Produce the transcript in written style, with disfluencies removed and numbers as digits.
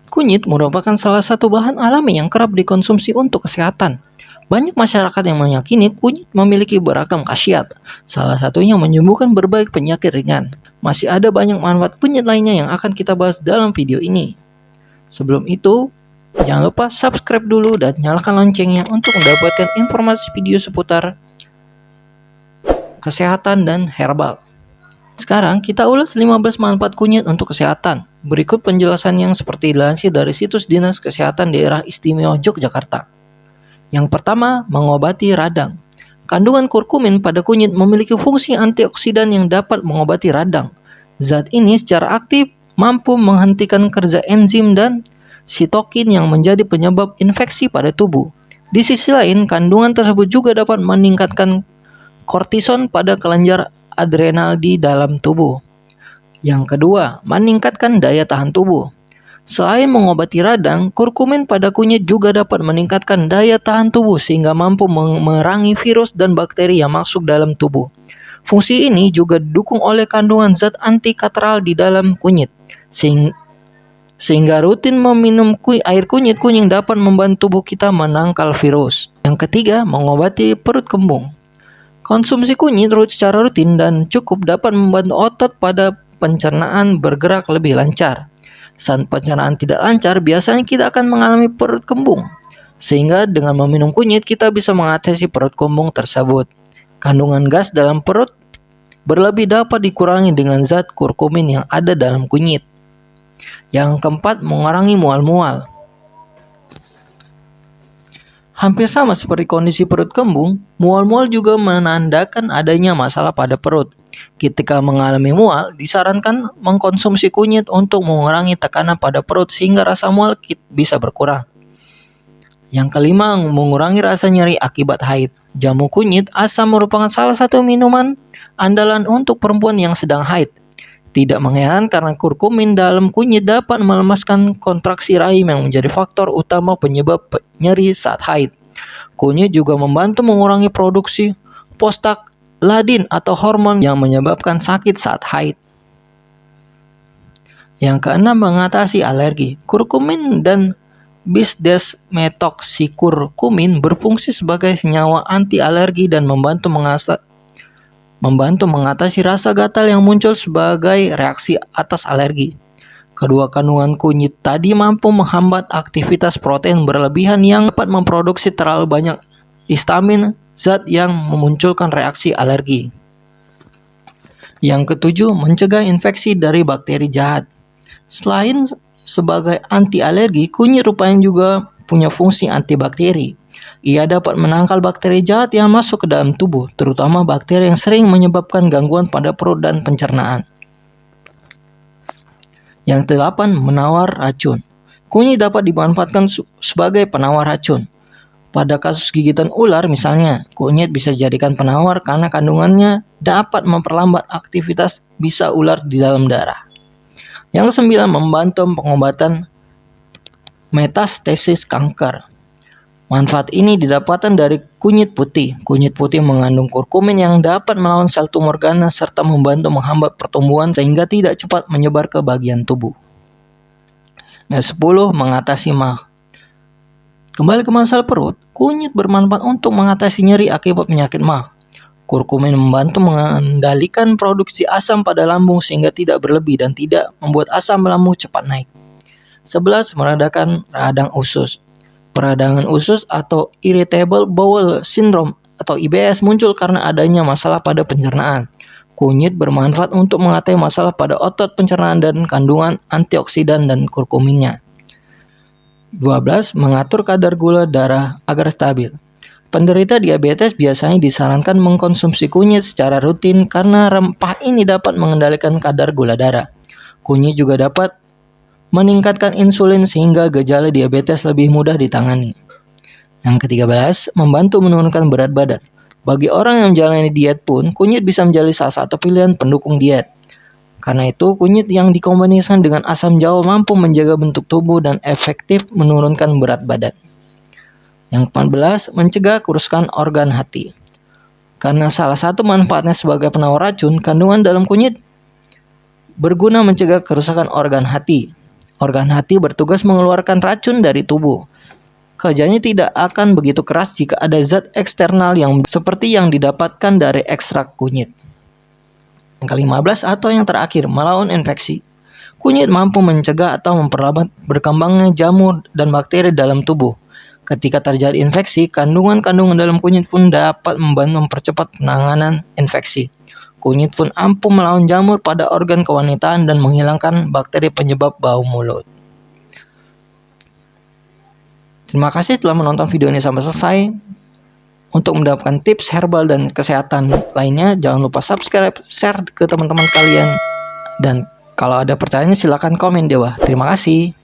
Kunyit merupakan salah satu bahan alami yang kerap dikonsumsi untuk kesehatan. Banyak masyarakat yang meyakini kunyit memiliki beragam khasiat, salah satunya menyembuhkan berbagai penyakit ringan. Masih ada banyak manfaat kunyit lainnya yang akan kita bahas dalam video ini. Sebelum itu, jangan lupa subscribe dulu dan nyalakan loncengnya untuk mendapatkan informasi video seputar kesehatan dan herbal. Sekarang kita ulas 15 manfaat kunyit untuk kesehatan. Berikut penjelasan yang seperti dilansir dari situs Dinas Kesehatan Daerah Istimewa Yogyakarta. Yang pertama, mengobati radang. Kandungan kurkumin pada kunyit memiliki fungsi antioksidan yang dapat mengobati radang. Zat ini secara aktif mampu menghentikan kerja enzim dan sitokin yang menjadi penyebab infeksi pada tubuh. Di sisi lain, kandungan tersebut juga dapat meningkatkan kortison pada kelenjar adrenal di dalam tubuh. Yang kedua, meningkatkan daya tahan tubuh. Selain mengobati radang, kurkumin pada kunyit juga dapat meningkatkan daya tahan tubuh sehingga mampu memerangi virus dan bakteri yang masuk dalam tubuh. Fungsi ini juga didukung oleh kandungan zat anti-katral di dalam kunyit, sehingga rutin meminum air kunyit kuning dapat membantu tubuh kita menangkal virus. Yang ketiga, mengobati perut kembung. Konsumsi kunyit secara rutin dan cukup dapat membantu otot pada pencernaan bergerak lebih lancar. Saat pencernaan tidak lancar, biasanya kita akan mengalami perut kembung. Sehingga dengan meminum kunyit, kita bisa mengatasi perut kembung tersebut. Kandungan gas dalam perut berlebih dapat dikurangi dengan zat kurkumin yang ada dalam kunyit. Yang keempat, mengurangi mual-mual. Hampir sama seperti kondisi perut kembung, mual-mual juga menandakan adanya masalah pada perut. Ketika mengalami mual, disarankan mengkonsumsi kunyit untuk mengurangi tekanan pada perut sehingga rasa mual bisa berkurang. Yang kelima, mengurangi rasa nyeri akibat haid. Jamu kunyit asam merupakan salah satu minuman andalan untuk perempuan yang sedang haid. Tidak mengherankan karena kurkumin dalam kunyit dapat melemaskan kontraksi rahim yang menjadi faktor utama penyebab nyeri saat haid. Kunyit juga membantu mengurangi produksi prostaglandin atau hormon yang menyebabkan sakit saat haid. Yang keenam, mengatasi alergi. Kurkumin dan bisdesmetoksikurkumin berfungsi sebagai senyawa anti alergi dan membantu mengatasi rasa gatal yang muncul sebagai reaksi atas alergi. Kedua kandungan kunyit tadi mampu menghambat aktivitas protein berlebihan yang dapat memproduksi terlalu banyak histamin, zat yang memunculkan reaksi alergi. Yang ketujuh, mencegah infeksi dari bakteri jahat. Selain sebagai anti alergi, kunyit rupanya juga punya fungsi antibakteri. Ia dapat menangkal bakteri jahat yang masuk ke dalam tubuh, terutama bakteri yang sering menyebabkan gangguan pada perut dan pencernaan. Yang kedelapan, menawar racun. Kunyit dapat dimanfaatkan sebagai penawar racun. Pada kasus gigitan ular misalnya, kunyit bisa dijadikan penawar karena kandungannya dapat memperlambat aktivitas bisa ular di dalam darah. Yang kesembilan, membantu pengobatan metastasis kanker. Manfaat ini didapatkan dari kunyit putih. Kunyit putih mengandung kurkumin yang dapat melawan sel tumor ganas serta membantu menghambat pertumbuhan sehingga tidak cepat menyebar ke bagian tubuh. Yang 10, mengatasi MAH. Kembali ke masalah perut, kunyit bermanfaat untuk mengatasi nyeri akibat penyakit MAH. Kurkumin membantu mengendalikan produksi asam pada lambung sehingga tidak berlebih dan tidak membuat asam lambung cepat naik. 11, meredakan radang usus. Peradangan usus atau irritable bowel syndrome atau IBS muncul karena adanya masalah pada pencernaan. Kunyit bermanfaat untuk mengatasi masalah pada otot pencernaan dan kandungan antioksidan dan kurkuminnya. 12, mengatur kadar gula darah agar stabil. Penderita diabetes biasanya disarankan mengkonsumsi kunyit secara rutin karena rempah ini dapat mengendalikan kadar gula darah. Kunyit juga dapat meningkatkan insulin sehingga gejala diabetes lebih mudah ditangani. Yang ke-13, membantu menurunkan berat badan. Bagi orang yang menjalani diet pun, kunyit bisa menjadi salah satu pilihan pendukung diet. Karena itu, kunyit yang dikombinasikan dengan asam jawa mampu menjaga bentuk tubuh dan efektif menurunkan berat badan. Yang ke-14, mencegah kerusakan organ hati. Karena salah satu manfaatnya sebagai penawar racun, kandungan dalam kunyit berguna mencegah kerusakan organ hati. Organ hati bertugas mengeluarkan racun dari tubuh. Kerjanya tidak akan begitu keras jika ada zat eksternal yang seperti yang didapatkan dari ekstrak kunyit. Yang ke-15 atau yang terakhir, melawan infeksi. Kunyit mampu mencegah atau memperlambat berkembangnya jamur dan bakteri dalam tubuh. Ketika terjadi infeksi, kandungan-kandungan dalam kunyit pun dapat membantu mempercepat penanganan infeksi. Kunyit pun ampuh melawan jamur pada organ kewanitaan dan menghilangkan bakteri penyebab bau mulut. Terima kasih telah menonton video ini sampai selesai. Untuk mendapatkan tips herbal dan kesehatan lainnya, jangan lupa subscribe, share ke teman-teman kalian. Dan kalau ada pertanyaan silakan komen di bawah. Terima kasih.